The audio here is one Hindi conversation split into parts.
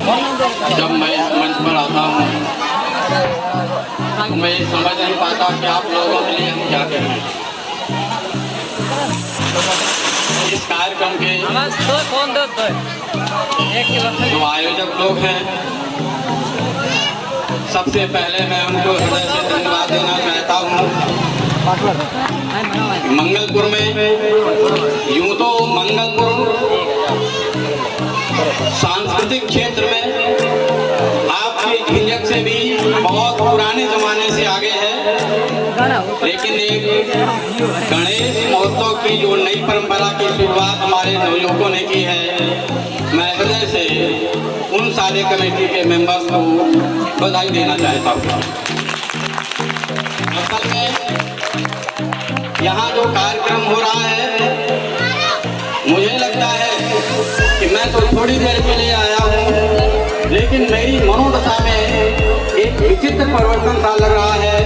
जब मैं मंच पर आता हूँ तो मैं समझ नहीं पाता कि आप लोगों के लिए हम क्या करें। इस कार्यक्रम के जो आयोजक लोग हैं, सबसे पहले मैं उनको हृदय से धन्यवाद देना चाहता हूँ। मंगलपुर में यूं तो मंगलपुर सांस्कृतिक क्षेत्र में आपके झिंझक से भी बहुत पुराने जमाने से आगे है, लेकिन एक गणेश महोत्सव की जो नई परंपरा की शुरुआत हमारे नवयुवकों ने की है, मैं हृदय से उन सारे कमेटी के मेंबर्स को बधाई देना चाहता हूँ। असल में यहाँ जो कार्यक्रम हो रहा है, मुझे लगता है कि मैं तो थोड़ी देर के लिए आया हूँ, लेकिन मेरी मनोदशा में एक विचित्र परिवर्तन सा लग रहा है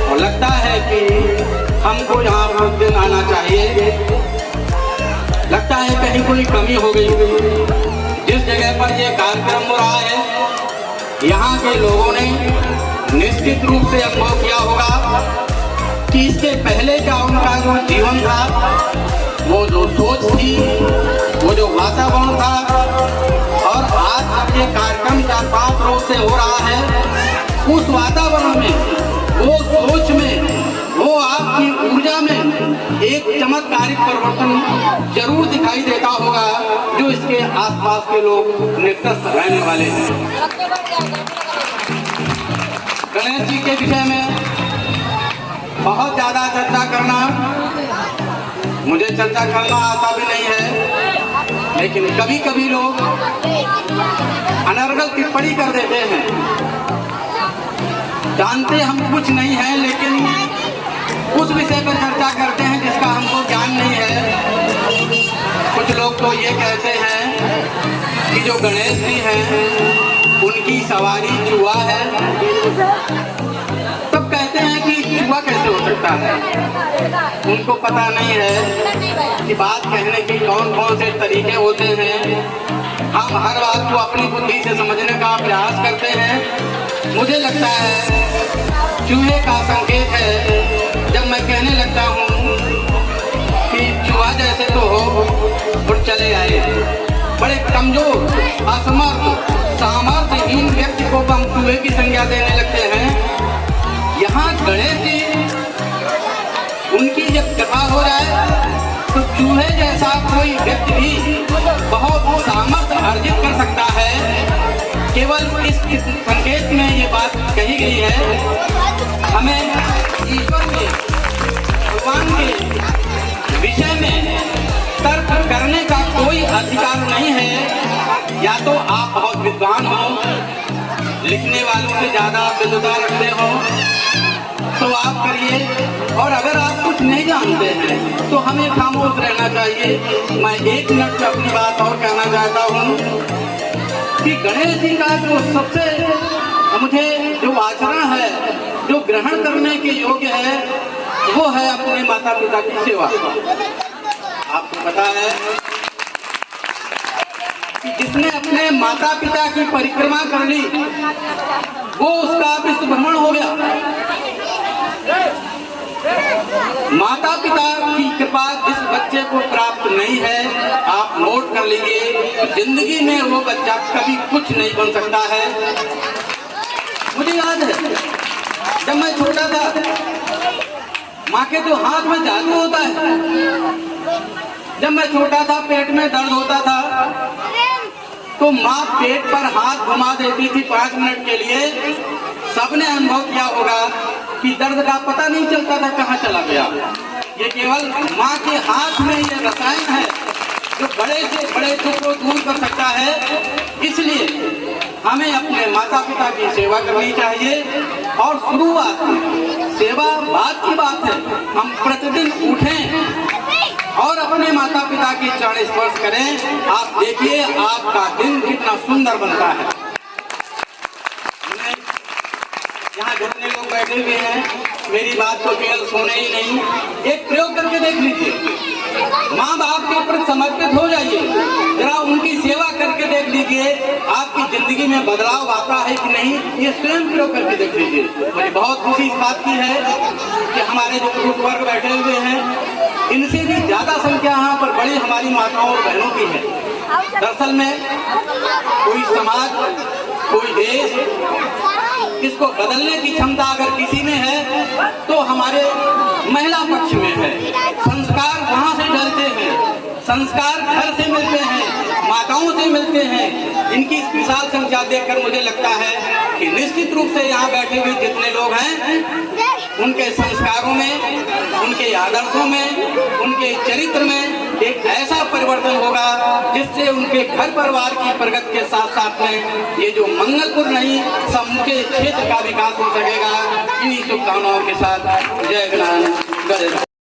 और लगता है कि हमको यहाँ कुछ दिन आना चाहिए। लगता है कहीं कोई कमी हो गई। जिस जगह पर ये कार्यक्रम हो रहा है, यहाँ के लोगों ने निश्चित रूप से अनुभव किया होगा कि इसके पहले का उनका जो जीवन था, वो जो सोच थी, वो जो वातावरण था, और आज अब ये कार्यक्रम 4-5 रोज से हो रहा है, उस वातावरण में, वो सोच में, वो आपकी ऊर्जा में एक चमत्कारिक परिवर्तन जरूर दिखाई देता होगा, जो इसके आसपास के लोग निकटस्थ रहने वाले हैं। गणेश जी के विषय में बहुत ज्यादा चर्चा करना, मुझे चर्चा करना आता भी नहीं है, लेकिन कभी कभी लोग अनर्गल टिप्पणी कर देते हैं। जानते हम कुछ नहीं है, लेकिन उस विषय पर चर्चा करते हैं जिसका हमको ज्ञान नहीं है। कुछ लोग तो ये कहते हैं कि जो गणेश जी हैं उनकी सवारी चूहा है। तब कहते हैं कि चूहा कैसे हो सकता है। उनको पता नहीं है कि बात कहने के कौन कौन से तरीके होते हैं। हम हर बात को अपनी बुद्धि से समझने का प्रयास करते हैं। मुझे लगता है चूहे का संकेत है जब मैं कहने लगता हूँ कि चूहा जैसे तो हो और चले आए। बड़े कमजोर, असमर्थ, सामर्थ्यहीन व्यक्ति को हम चूहे की संज्ञा देने लगते हैं। यहाँ गणेश जी, उनकी जब कथा हो जाए तो चूहे जैसा कोई व्यक्ति भी बहुत सामर्थ्य अर्जित कर सकता है। केवल इस संकेत में ये बात कही गई है, हमें ईश्वर के, भगवान के विषय में तर्क करने का कोई अधिकार नहीं है। या तो आप बहुत विद्वान हो, लिखने वालों से ज्यादा विद्वता रखते हो तो आप करिए, और अगर आप कुछ नहीं जानते हैं तो हमें खामोश रहना चाहिए। मैं 1 मिनट में अपनी बात और कहना चाहता हूँ कि गणेश जी का जो सबसे मुझे जो आचरण है, जो ग्रहण करने के योग्य है, वो है अपने माता पिता की सेवा। आपको पता है कि जिसने अपने माता पिता की परिक्रमा कर ली, वो उसका विश्व भ्रमण हो गया। माता पिता की कृपा जिस बच्चे को प्राप्त नहीं है, आप नोट कर लीजिए, जिंदगी में वो बच्चा कभी कुछ नहीं बन सकता है। मुझे याद है जब मैं छोटा था, माँ के तो हाथ में जादू होता है। जब मैं छोटा था, पेट में दर्द होता था तो माँ पेट पर हाथ घुमा देती थी 5 मिनट के लिए। सबने अनुभव किया होगा कि दर्द का पता नहीं चलता था कहाँ चला गया। ये केवल माँ के हाथ में ये रसायन है जो बड़े से बड़े दुख को दूर कर सकता है। इसलिए हमें अपने माता पिता की सेवा करनी चाहिए, और शुरुआत सेवा बात की बात है। हम प्रतिदिन उठें और अपने माता पिता की चरण स्पर्श करें। आप देखिए आपका दिन कितना सुंदर बनता है। यहाँ जितने लोग बैठे हुए हैं, मेरी बात को केवल सुने ही नहीं, एक प्रयोग करके देख लीजिए। माँ बाप के ऊपर समर्पित हो जाइए, जरा उनकी सेवा करके देख लीजिए, आपकी जिंदगी में बदलाव आता है कि नहीं, ये स्वयं प्रयोग करके देख लीजिए। मुझे बहुत खुशी इस बात की है कि हमारे जो पुरुष वर्ग बैठे हुए हैं, इनसे भी ज्यादा संख्या यहाँ पर बड़ी हमारी माताओं और बहनों की है। दरअसल में कोई समाज, कोई देश, इसको बदलने की क्षमता अगर किसी में है तो हमारे महिला पक्ष में है। संस्कार वहाँ से ढलते हैं, संस्कार घर से मिलते हैं, माताओं से मिलते हैं। इनकी विशाल संख्या देखकर मुझे लगता है कि निश्चित रूप से यहाँ बैठे हुए जितने लोग हैं, उनके संस्कारों में, उनके आदर्शों में, उनके चरित्र में एक ऐसा परिवर्तन होगा जिससे उनके घर परिवार की प्रगति के साथ साथ में ये जो मंगलपुर नहीं, समूचे क्षेत्र का विकास हो सकेगा। इन्हीं शुभकामनाओं के साथ जय गणान, जय